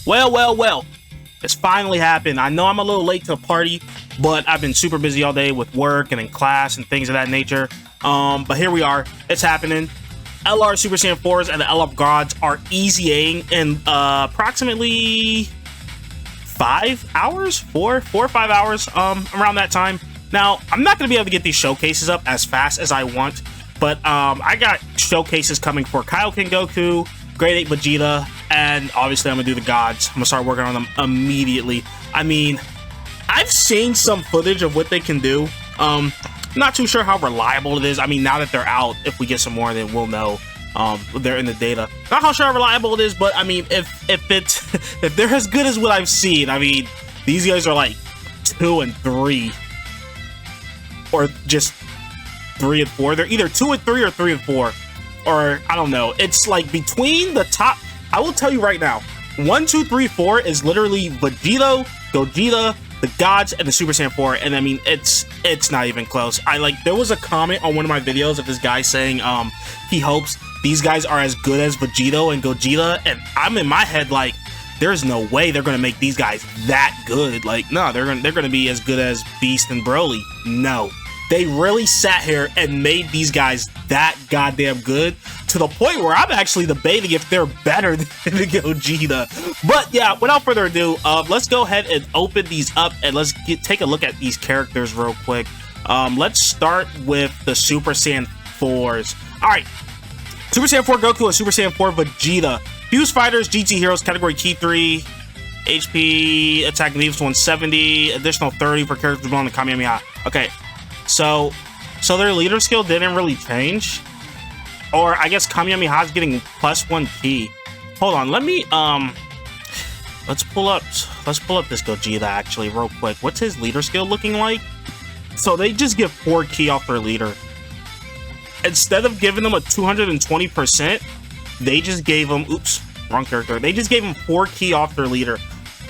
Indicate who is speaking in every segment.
Speaker 1: Well, it's finally happened. I know I'm a little late to the party, but I've been super busy all day with work and in class and things of that nature. But here we are. It's happening. LR Super Saiyan 4s and the LR Gods are easying in approximately 5 hours, 4 or 5 hours, around that time. Now, I'm not going to be able to get these showcases up as fast as I want, but I got showcases coming for Kaioken Goku, Grade 8 Vegeta, and obviously I'm going to do the Gods. I'm going to start working on them immediately. I mean, I've seen some footage of what they can do. Not too sure how reliable it is. I mean, now that they're out, if we get some more, then we'll know. They're in the data. Not how sure how reliable it is, but I mean, if they're as good as what I've seen, I mean, these guys are like 2 and 3, or just 3 and 4. They're either 2 and 3 or 3 and 4, or I don't know. It's like between the top. I will tell you right now, 1, 2, 3, 4 is literally Vegeta, Gogeta, the Gods, and the Super Saiyan 4, and I mean, it's not even close. There was a comment on one of my videos of this guy saying he hopes these guys are as good as Vegeta and Gogeta, and I'm in my head like, there's no way they're gonna make these guys that good. Like, no, they're gonna be as good as Beast and Broly. No, they really sat here and made these guys that goddamn good, to the point where I'm actually debating if they're better than the Gogeta. But yeah, without further ado, let's go ahead and open these up and let's take a look at these characters real quick. Let's start with the Super Saiyan 4s. All right, Super Saiyan 4 Goku and Super Saiyan 4 Vegeta. Fuse Fighters, GT Heroes, category Key 3, HP, attack and defense 170, additional 30 for characters belonging to Kamehameha. Okay, so their leader skill didn't really change. Or I guess Kamehameha's getting +1 key. Hold on, let me let's pull up this Gogeta actually real quick. What's his leader skill looking like? So they just give 4 key off their leader. Instead of giving them a 220%, they just gave him, oops, wrong character. They just gave him 4 key off their leader.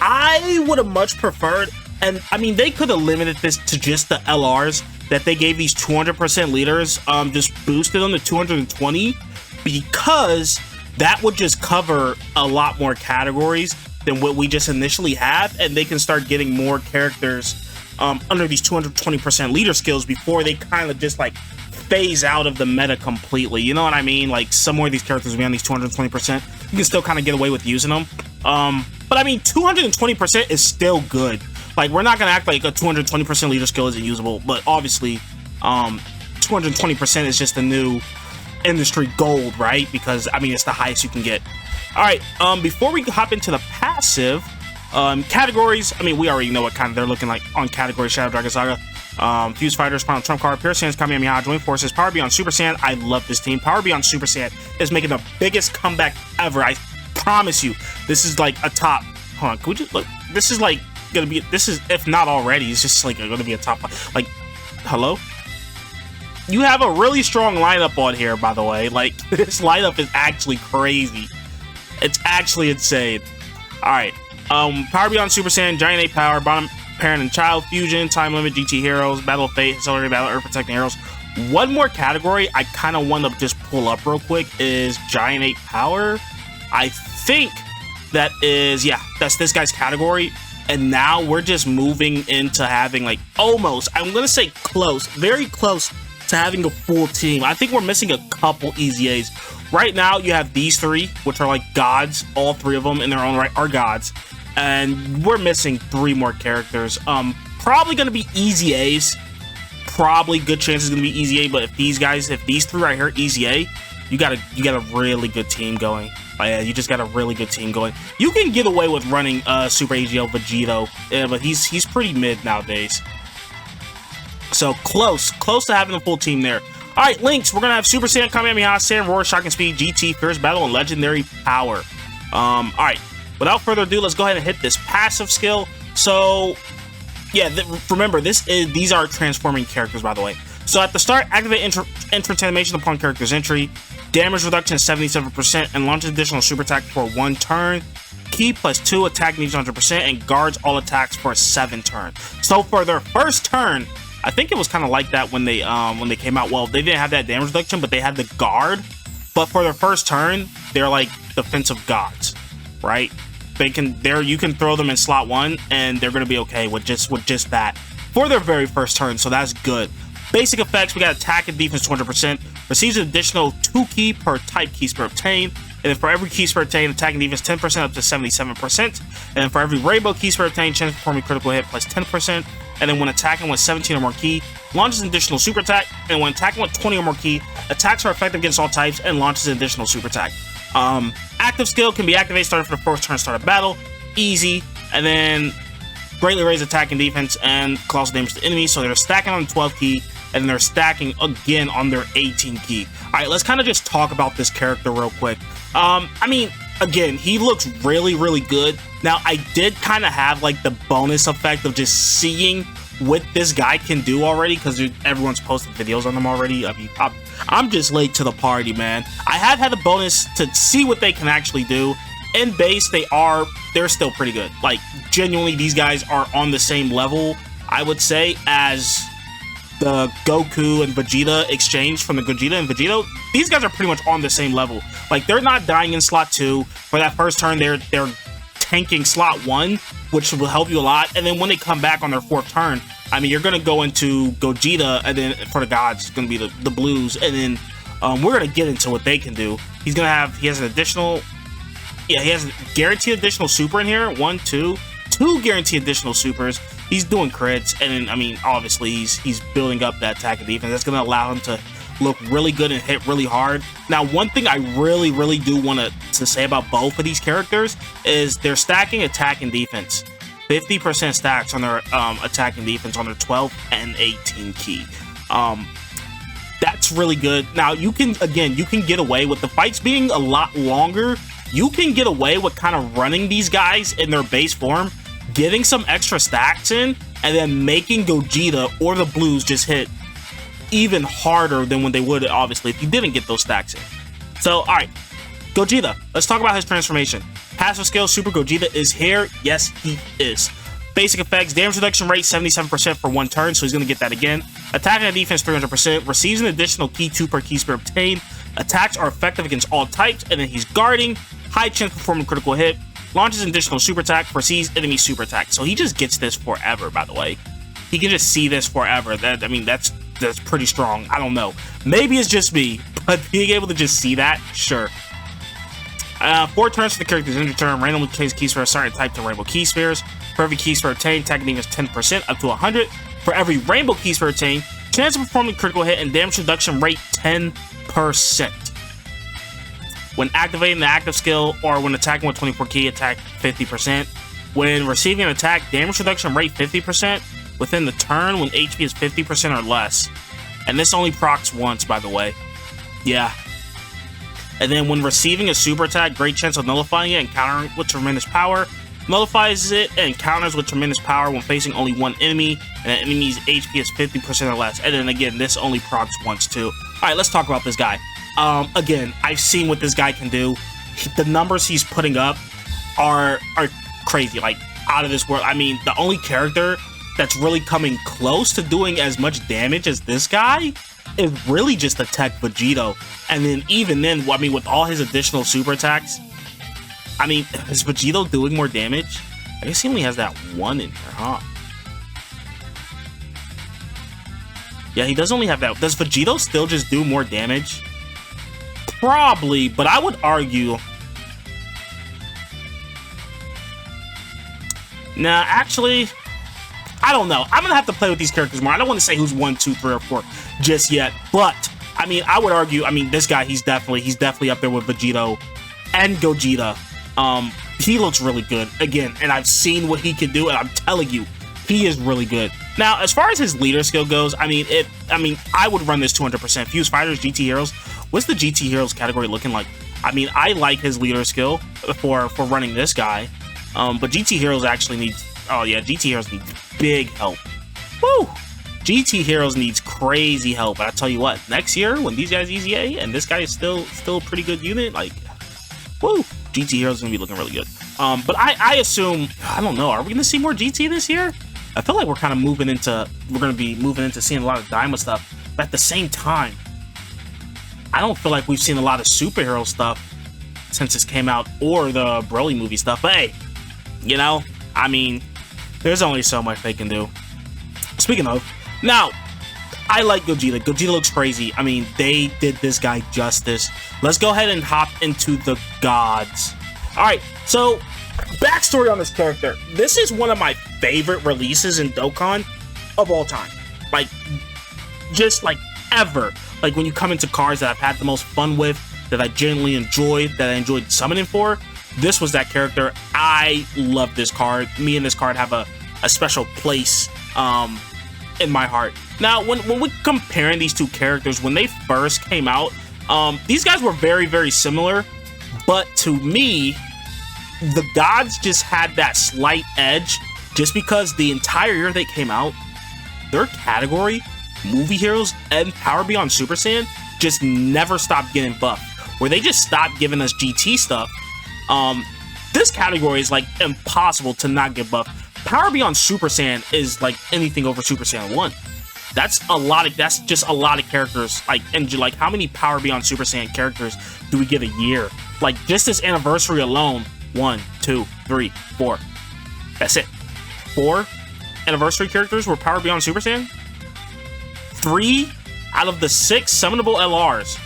Speaker 1: I would have much preferred, and I mean, they could have limited this to just the LRs, that they gave these 200% leaders, just boosted them to 220, because that would just cover a lot more categories than what we just initially have, and they can start getting more characters under these 220% leader skills before they kind of just like phase out of the meta completely. You know what I mean? Like, some more of these characters will be on these 220%. You can still kind of get away with using them. But I mean, 220% is still good. Like, we're not gonna act like a 220% leader skill isn't usable, but obviously, 220% is just the new industry gold, right? Because I mean, it's the highest you can get. All right, before we hop into the passive categories, I mean, we already know what kind of they're looking like on category Shadow Dragon Saga. Fuse Fighters, Final Trump Card, Pure Saiyans, Kamehameha, Joint Forces, Power Beyond Super Saiyan. I love this team. Power Beyond Super Saiyan is making the biggest comeback ever. I promise you, this is like a top. Hold on, could we just look? This is like gonna be. This is, if not already, it's just like gonna be a top. Like, hello. You have a really strong lineup on here, by the way. Like, this lineup is actually crazy. It's actually insane. All right. Power Beyond Super Saiyan, Giant 8 Power, Bottom Parent and Child, Fusion, Time Limit, GT Heroes, Battle of Fate, Accelerated Battle, Earth Protecting Heroes. One more category I kind of want to just pull up real quick is Giant 8 Power. I think that is, yeah, that's this guy's category. And now we're just moving into having, like, almost, I'm going to say close, very close to having a full team. I think we're missing a couple Easy A's. Right now, you have these 3, which are like gods. All 3 of them in their own right are gods. And we're missing 3 more characters. Probably going to be Easy A's. Probably good chances going to be Easy A. But if these 3 right here, Easy A, you got a really good team going. Yeah, you just got a really good team going. You can get away with running Super AGL Vegeta, but he's pretty mid nowadays. So close to having a full team there. All right, links. We're gonna have Super Saiyan, Kamehameha, Saiyan Roar, Shocking Speed, GT, Fierce Battle, and Legendary Power. All right. Without further ado, let's go ahead and hit this passive skill. So, yeah, remember, these are transforming characters, by the way. So at the start, activate entrance animation upon character's entry. Damage reduction 77%, and launch additional super attack for 1 turn. Key +2, attack needs 100%, and guards all attacks for 7 turns. So for their first turn, I think it was kind of like that when they came out. Well, they didn't have that damage reduction, but they had the guard. But for their first turn, they're like defensive gods, right? you can throw them in slot 1 and they're gonna be okay with just that for their very first turn, so that's good. Basic effects, we got attack and defense 200%, receives an additional 2 ki per type key spare obtained, and then for every key spare obtained, attack and defense 10% up to 77%, and then for every rainbow key spare obtained, chance of performing critical hit plus 10%, and then when attacking with 17 or more ki, launches an additional super attack, and when attacking with 20 or more ki, attacks are effective against all types and launches an additional super attack. Active skill can be activated starting for the first turn start of battle, easy, and then greatly raise attack and defense and cause damage to enemies, so they're stacking on 12 ki, and then they're stacking again on their 18 ki. Alright, let's kind of just talk about this character real quick. I mean, again, he looks really, really good. Now, I did kind of have like the bonus effect of just seeing what this guy can do already, because everyone's posted videos on them already. I mean, I'm just late to the party, man. I have had the bonus to see what they can actually do. In base, they're still pretty good. Like, genuinely, these guys are on the same level, I would say, as the Goku and Vegeta exchange from the Vegeta and Vegeta. These guys are pretty much on the same level. Like, they're not dying in slot 2. For that first turn, they're tanking slot 1, which will help you a lot. And then when they come back on their 4th turn, I mean, you're going to go into Gogeta, and then for the gods, it's going to be the blues. And then we're going to get into what they can do. He has an additional... Yeah, he has a guaranteed additional super in here. 1, 2 guaranteed additional supers. He's doing crits, and then, I mean, obviously, he's building up that attack and defense. That's going to allow him to look really good and hit really hard. Now, one thing I really, really do want to say about both of these characters is they're stacking attack and defense. 50% stacks on their attack and defense on their 12 and 18 ki. That's really good. Now, you can get away with the fights being a lot longer. You can get away with kind of running these guys in their base form, getting some extra stacks in, and then making Gogeta or the blues just hit even harder than when they would, obviously, if you didn't get those stacks in. So, alright, Gogeta. Let's talk about his transformation. Passive skill, Super Gogeta is here. Yes, he is. Basic effects, damage reduction rate 77% for 1 turn, so he's going to get that again. Attack and defense 300%, receives an additional ki 2 per ki spare obtained. Attacks are effective against all types, and then he's guarding, high chance of performing critical hit, launches an additional super attack, foresees enemy super attack. So he just gets this forever, by the way. He can just see this forever. I mean, that's pretty strong. I don't know. Maybe it's just me, but being able to just see that, sure. 4 turns for the character's injury turn, randomly place key sphere assigned type to rainbow key spheres. For every key sphere obtained, attack and defense 10% up to 100. For every rainbow key sphere obtained, chance of performing critical hit and damage reduction rate 10%. When activating the active skill or when attacking with 24 ki, attack 50%. When receiving an attack, damage reduction rate 50% within the turn when HP is 50% or less. And this only procs once, by the way. Yeah. And then when receiving a super attack, great chance of nullifying it and countering with tremendous power. Nullifies it and counters with tremendous power when facing only one enemy, and that enemy's HP is 50% or less. And then again, this only procs once too. Alright, let's talk about this guy. Again, I've seen what this guy can do. The numbers he's putting up are crazy, like out of this world. I mean, the only character that's really coming close to doing as much damage as this guy is really just the Tech Vegeta. And then even then, I mean, with all his additional super attacks, I mean, is Vegeta doing more damage? I guess he only has that one in here, huh? Yeah, he does only have that. Does Vegeta still just do more damage? Probably, but I would argue... Nah, actually, I don't know. I'm gonna have to play with these characters more. I don't want to say who's 1, 2, 3, or 4 just yet, but I mean, I would argue. I mean, this guy, he's definitely up there with Vegeta and Gogeta. He looks really good again, and I've seen what he can do, and I'm telling you, he is really good. Now, as far as his leader skill goes, I mean, I would run this 200%. Fuse Fighters, GT Heroes. What's the GT Heroes category looking like? I mean, I like his leader skill for running this guy. But GT Heroes actually needs... Oh, yeah, GT Heroes needs big help. Woo! GT Heroes needs crazy help. But I tell you what, next year, when these guys EZA, and this guy is still a pretty good unit, like, woo! GT Heroes is going to be looking really good. But I assume... I don't know, are we going to see more GT this year? I feel like we're kind of moving into... We're going to be moving into seeing a lot of Daima stuff. But at the same time, I don't feel like we've seen a lot of superhero stuff since this came out, or the Broly movie stuff. But hey, You know? I mean, there's only so much they can do. Speaking of, now, I like Gogeta. Gogeta looks crazy. I mean, they did this guy justice. Let's go ahead and hop into the gods. Alright, so, backstory on this character. This is one of my favorite releases in Dokkan of all time. Like, just like ever. Like when you come into cards that I've had the most fun with, that I genuinely enjoyed, that I enjoyed summoning for, this was that character. I love this card. Me and this card have a special place in my heart. Now, when we're comparing these two characters, when they first came out, these guys were very, very similar, but to me, the gods just had that slight edge, just because the entire year they came out, their category, movie heroes and Power Beyond Super Saiyan, just never stopped getting buffed. Where they just stopped giving us GT stuff, this category is like impossible to not get buffed. Power Beyond Super Saiyan is like anything over Super Saiyan 1. That's just a lot of characters. Like, and like, how many Power Beyond Super Saiyan characters do we get a year? Like, just this anniversary alone, 1, 2, 3, 4. That's it. 4 anniversary characters were Power Beyond Super Saiyan. 3 out of the 6 summonable LRs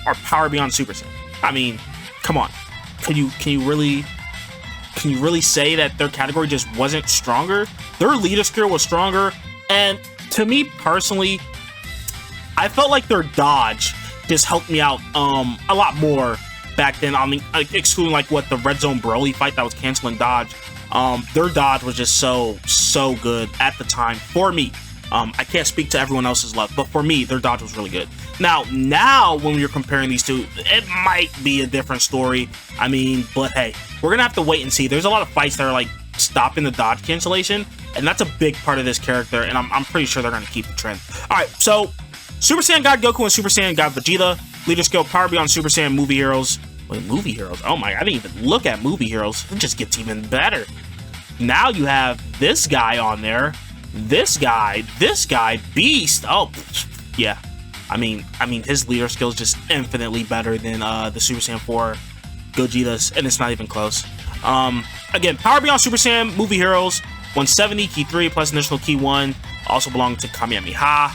Speaker 1: are Power Beyond Super Saiyan. I mean, come on. Can you really say that their category just wasn't stronger? Their leader skill was stronger, and to me personally, I felt like their dodge just helped me out a lot more back then. I mean, excluding like what the Red Zone Broly fight that was canceling dodge. Their dodge was just so good at the time for me. I can't speak to everyone else's love, but for me, their dodge was really good. Now, when you're comparing these two, it might be a different story. I mean, but hey, we're gonna have to wait and see. There's a lot of fights that are like stopping the dodge cancellation, and that's a big part of this character, and I'm pretty sure they're gonna keep the trend. Alright, so Super Saiyan God Goku and Super Saiyan God Vegeta, leader skill, Power Beyond Super Saiyan movie heroes. Wait, movie heroes? Oh my, I didn't even look at movie heroes. It just gets even better. Now you have this guy on there. This guy, Beast. Oh, yeah. I mean, his leader skill is just infinitely better than the Super Saiyan 4 Gogeta's, and it's not even close. Again, Power Beyond Super Saiyan movie heroes, 170 key 3 plus additional key 1, also belong to Kamehameha.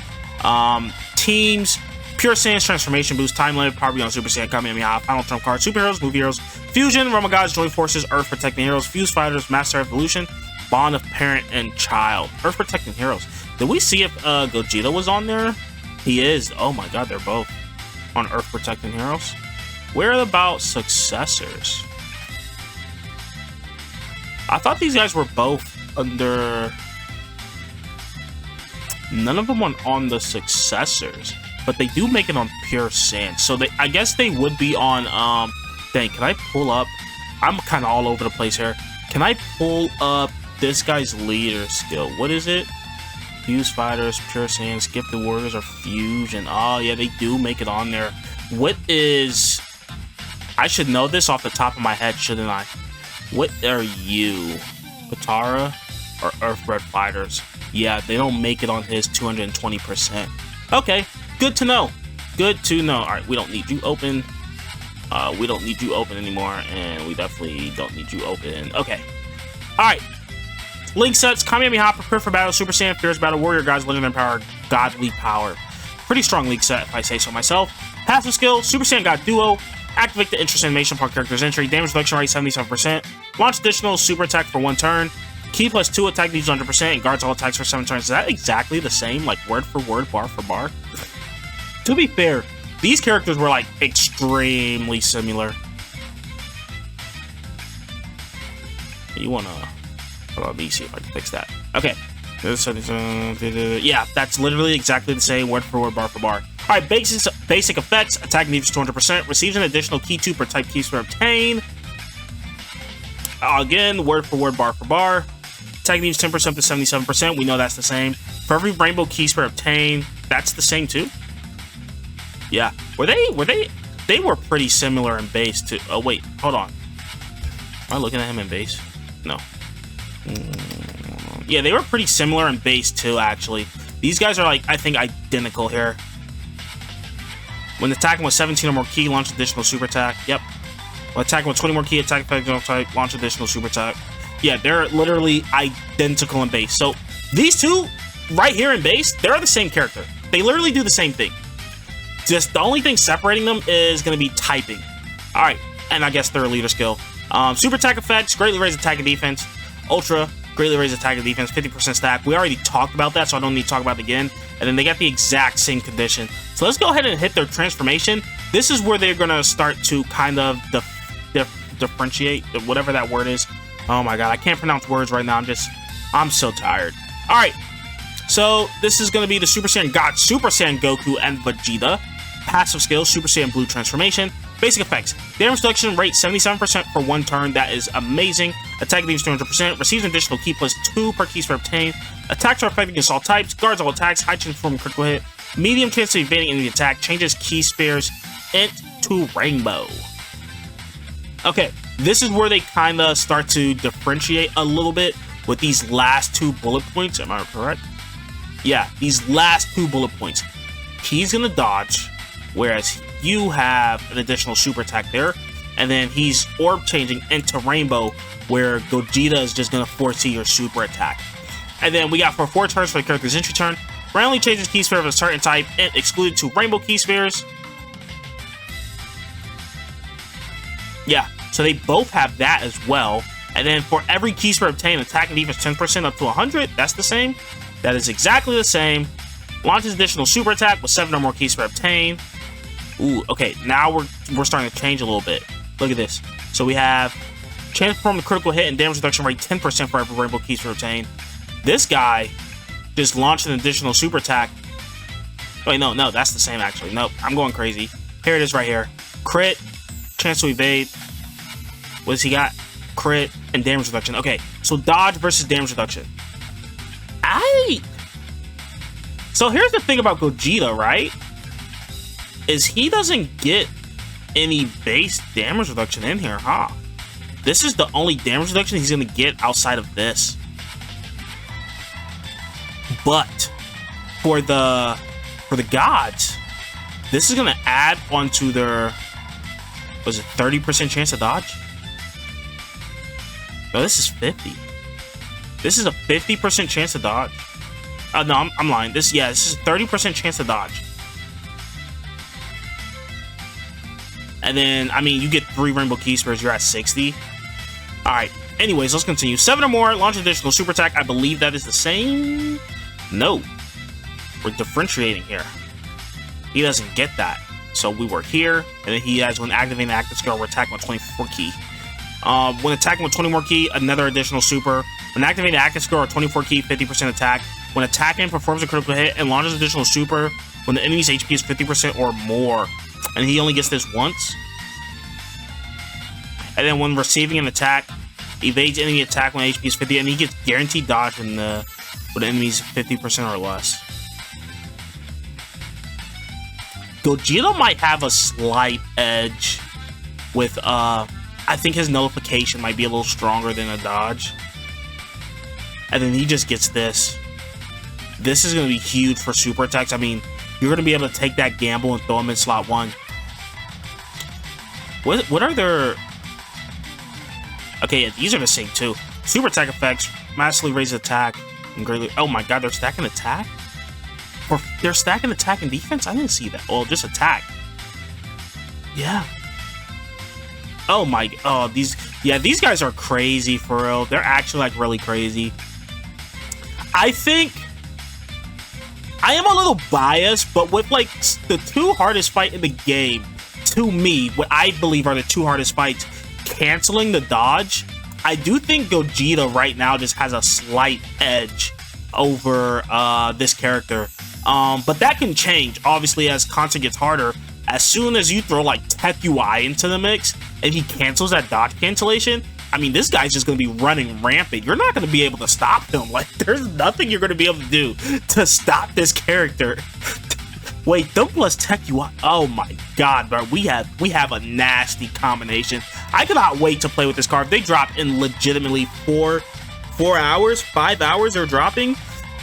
Speaker 1: Teams, Pure Saiyan's transformation boost, time limit, Power Beyond Super Saiyan, Kamehameha, final trump card, superheroes, movie heroes, fusion, Realm of Gods, joint forces, Earth protecting heroes, fuse fighters, master evolution, bond of parent and child, Earth protecting heroes. Did we see if Gogeta was on there? He is. Oh my god, they're both on Earth protecting heroes. Where about successors? I thought these guys were both under. None of them were on the successors, but they do make it on Pure Saiyan. So I guess they would be on. Dang, can I pull up? I'm kind of all over the place here. Can I pull up this guy's leader skill? What is it? Fuse fighters, Pure Saiyan, skip the warriors, or fusion. Oh yeah, they do make it on there. What is? I should know this off the top of my head, shouldn't I? What are you? Patara or Earthbred fighters? Yeah, they don't make it on his 220%. Okay, good to know. Good to know. All right, we don't need you open. We don't need you open anymore, and we definitely don't need you open. Okay. All right. Link sets, Kamehameha, prepare for battle, Super Saiyan, Fierce Battle, Warrior Gods, Legendary Power, Godly Power. Pretty strong league set, if I say so myself. Passive skill, Super Saiyan God Duo. Activate the interest animation upon character's entry. Damage reduction rate 77%. Launch additional super attack for 1 turn. Key plus 2 attack needs 100% and guards all attacks for 7 turns. Is that exactly the same, like word for word, bar for bar? To be fair, these characters were like extremely similar. You wanna... Let me see if I can fix that. Okay. Yeah, that's literally exactly the same, word for word, bar for bar. Alright, basic effects. Attack needs 200%. Receives an additional key 2 per type key sphere obtained. Again, word for word, bar for bar. Attack needs 10% to 77%. We know that's the same. For every rainbow key sphere obtained, that's the same too. Yeah. They were pretty similar in base too. Oh wait, hold on. Am I looking at him in base? No. Yeah, they were pretty similar in base too, actually. These guys are like, I think, identical here. When attacking with 17 or more key, launch additional super attack. Yep. When attacking with 20 more key, attack effect, type, launch additional super attack. Yeah, they're literally identical in base. So these two right here in base, they're the same character. They literally do the same thing. Just the only thing separating them is going to be typing. All right, and I guess their leader skill. Super attack effects, greatly raise attack and defense. Ultra, greatly raise attack and defense, 50% stack. We already talked about that, so I don't need to talk about it again. And then they got the exact same condition. So let's go ahead and hit their transformation. This is where they're going to start to kind of differentiate, whatever that word is. Oh my god, I can't pronounce words right now. I'm so tired. All right, so this is going to be the Super Saiyan God, Super Saiyan Goku and Vegeta. Passive skills, Super Saiyan Blue transformation. Basic effects, damage reduction rate 77% for 1 turn. That is amazing. Attack defense 200%. Receives an additional key plus 2 per key sphere obtained. Attacks are effective against all types. Guards all attacks. High chance from critical hit. Medium chance of evading enemy attack. Changes key spheres into rainbow. Okay, this is where they kind of start to differentiate a little bit with these last 2 bullet points. Am I correct? Yeah, these last 2 bullet points. He's gonna dodge, whereas you have an additional super attack there, and then he's orb changing into rainbow, where Gogeta is just gonna foresee your super attack. And then we got for 4 turns for the character's entry turn, randomly changes key sphere of a certain type and excluded 2 rainbow key spheres. Yeah, so they both have that as well. And then for every key sphere obtained, attack and defense 10% up to 100. That's the same. That is exactly the same. Launches additional super attack with 7 or more key sphere obtained. Ooh, okay, now we're starting to change a little bit. Look at this. So we have chance to perform the critical hit and damage reduction rate 10% for every rainbow key sphere obtained. This guy just launched an additional super attack. Wait, no, that's the same actually. Nope, I'm going crazy. Here it is right here. Crit, chance to evade. What does he got? Crit and damage reduction. Okay, so dodge versus damage reduction. So here's the thing about Gogeta, right? Is he doesn't get any base damage reduction in here, huh? This is the only damage reduction he's gonna get outside of this. But for the gods, this is gonna add onto their, was it 30% chance to dodge? No, this is 50. This is a 50% chance to dodge. No, I'm lying. This is 30% chance to dodge. And then, I mean, you get 3 rainbow key spheres, you're at 60. Alright, anyways, let's continue. 7 or more, launch additional super attack. I believe that is the same. No. We're differentiating here. He doesn't get that. So we were here, and then he has when activating the active skill, we're attacking with 24 key. When attacking with 20 more key, another additional super. When activating the active skill or 24 key, 50% attack. When attacking, performs a critical hit and launches additional super when the enemy's HP is 50% or more. And he only gets this once. And then when receiving an attack, evades enemy attack when HP is 50, and he gets guaranteed dodge when the enemy's 50% or less. Gogeta might have a slight edge with I think his nullification might be a little stronger than a dodge. And then he just gets this. This is going to be huge for super attacks. I mean, you're going to be able to take that gamble and throw him in slot 1. What are their... Okay, yeah, these are the same too. Super attack effects, massively raise attack, and greatly... Oh my god, they're stacking attack? They're stacking attack and defense? I didn't see that. Oh, just attack. Yeah. Oh my... Oh, these... Yeah, these guys are crazy for real. They're actually, like, really crazy. I think... I am a little biased, but with, like, the 2 hardest fight in the game, to me, what I believe are the 2 hardest fights, canceling the dodge, I do think Gogeta right now just has a slight edge over this character. But that can change, obviously, as content gets harder. As soon as you throw, like, Tech UI into the mix, and he cancels that dodge cancellation, I mean, this guy's just going to be running rampant. You're not going to be able to stop him. Like, there's nothing you're going to be able to do to stop this character. Wait, them plus Tech UI. Oh my god, bro. We have a nasty combination. I cannot wait to play with this card. They drop in legitimately 4 hours, 5 hours they're dropping.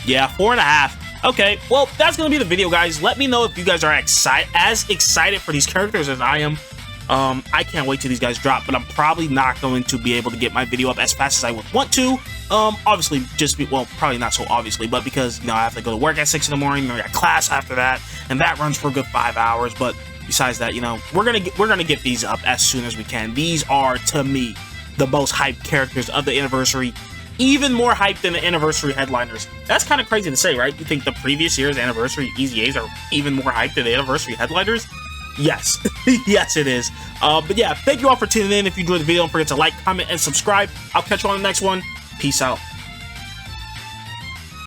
Speaker 1: Yeah, 4.5. Okay, well, that's going to be the video, guys. Let me know if you guys are as excited for these characters as I am. I can't wait till these guys drop, but I'm probably not going to be able to get my video up as fast as I would want to. Obviously, well, probably not so obviously, but because, you know, I have to go to work at 6 in the morning, then I got class after that, and that runs for a good 5 hours. But besides that, you know, we're gonna get these up as soon as we can. These are, to me, the most hyped characters of the anniversary. Even more hyped than the anniversary headliners. That's kind of crazy to say, right? You think the previous year's anniversary EZAs are even more hyped than the anniversary headliners? Yes. Yes, it is. But yeah, thank you all for tuning in. If you enjoyed the video, don't forget to like, comment, and subscribe. I'll catch you on the next one. Peace out.